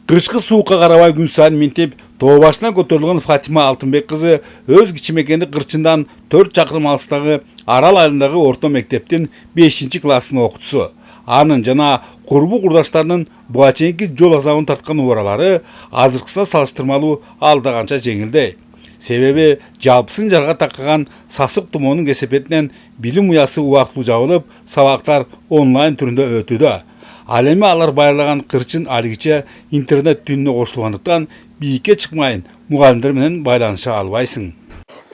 Кышкы суукка карабай күн сайын минтип, тоо башынан көтөрүлгөн Фатима Алтынбек кызы өз кичимекенди Кырчындан 4 чакырым алыстагы Арал айылындагы орто мектептин 5-классынын окутуусу. Анын жана курбу курдаштарынын буга чейинки жол азабын тарткан убаралары азыркысына салыштырмалуу алдаганча жеңилди. Себеби жалпысын жарга таккан сасык тумоонун кесепетинен билим уясы убактылуу жабылып, сабактар онлайн түрүндө өтүүдө. Ал эми алар байырлаган Кырчын алигиче интернет түнүнө кошулгандыктан бийикке чыкмайын мугалимдер менен байланыша албайсың.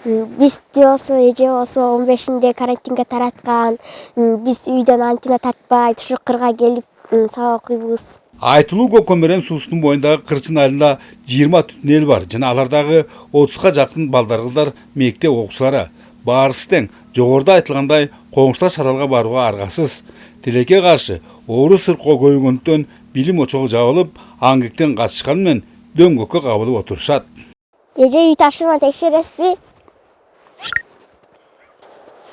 Бизди болсо эже болсо 15-нде карантинге тараткан. Биз үйдөн антина тартпай, ушу кырга келип сабак окуйбуз. Айтылуу көкөмөрөн суусунун боюндагы Кырчын айылында 20 түтүн эл бар. Жана алардагы 30га жакын балдар кыздар мектеп окуучулары. Баарысы тең жогоруда айтылгандай коңшулар шаралга барууга аргасыз. Тилекке каршы оору сыркоо көйгөндөн билим очогу жабылып, аңгектен качышканы менен дөңгөккө кабылып отурушат. Эже үй тапшырма текшересизби?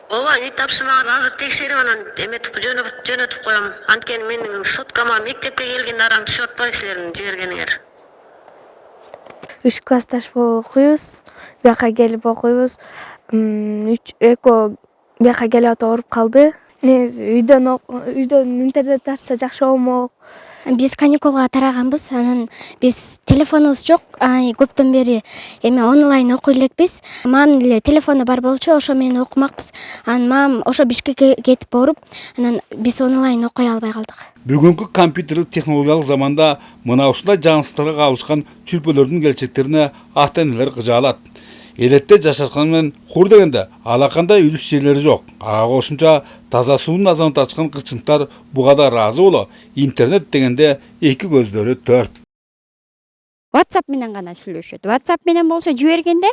Ооба, үй тапшырманы азыр текшерип анан эметип жөнөтүп коем. Анткени менин соткама мектепке келген арам түшүп атпайбы силердин жибергениңер. 3 классташ болуп окуйбуз. Бияка келип окуйбуз. Эко бияка келип атып ооруп калды. Үйдөн интернет тартса жакшы болмок. Биз каникулга тараганбыз. Анан биз телефонубуз жок. Көптөн бери эми онлайн окуй элекпиз. Мамам деле телефону бар болчу, ошо менен окумакпыз. Анан мамам ошо Бишкекке кетип ооруп, анан биз онлайн окуй албай калдык. Бүгүнкү компьютерлик технологиялык заманда мына ушундай жаңылыштарга кабылышкан чүлпөлөрдүн келечектерине ата-энелер кыжаалат. Элетте жашашканы менен хур дегенде алакандай үлүс жерлери жок. Ага кошумча таза суунун азабын тартышкан кырчынтар буга да ыраазы болуп, интернет дегенде эки көздөрү төрт. WhatsApp менен гана сүйлөшөт. WhatsApp менен болсо жибергенде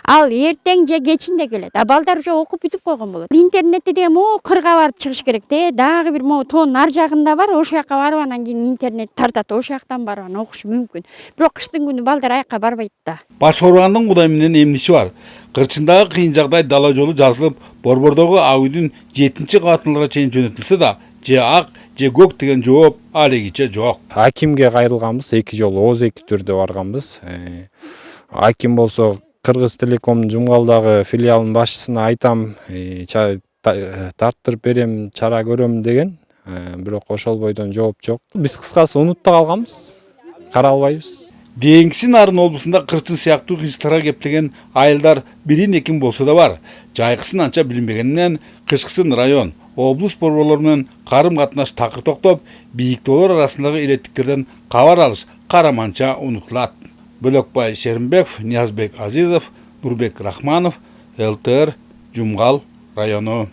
ал эртең же кечинде келет. А балдар уже окуп бүтүп койгон болот. Интернетте деген кырга барып чыгыш керек де. Дагы бир тоонун ар жагында бар. Ошол жака барып анан кийин интернет тартат. Ошол жактан барып анан окушу мүмкүн. Бирок кыштын күнү балдар аякка барбайт да. Баш оорубандын Кудай менен эмниши бар. Кырчындагы кыйын жагдай дала жолу жазылып, Борбордогу ак үйдүн 7-кабатына чейин жөнөтүлсө да, же ак же көк деген жооп алегиче жок. Акимге кайрылганбыз, 2 жолу ооз эки түрдө барганбыз. Аким болсо Кыргыз Телекомдун Жумгалдагы филиалынын башчысына айтам, тарттырып берем, чара көрөм деген. Бирок ошол бойдон жооп жок. Биз кыскасы унутта калганбыз. Кара албайбыз. Дейинкisi Нарын облусунда Кырчын сыяктуу кыйсыктарга кептеген айылдар бирин-экин болсо да бар. Жайкысын анча билинбегенинен кышкысын район, облус борборлору менен карым-катнаш такыр токтоп, бийиктөөлөр арасындагы элеттиктерден кабар алыш караманча унутулат. Бөлөкбай Шеримбеков, Ниязбек Азизов, Нурбек Рахманов, ЛТР, Жумгал району.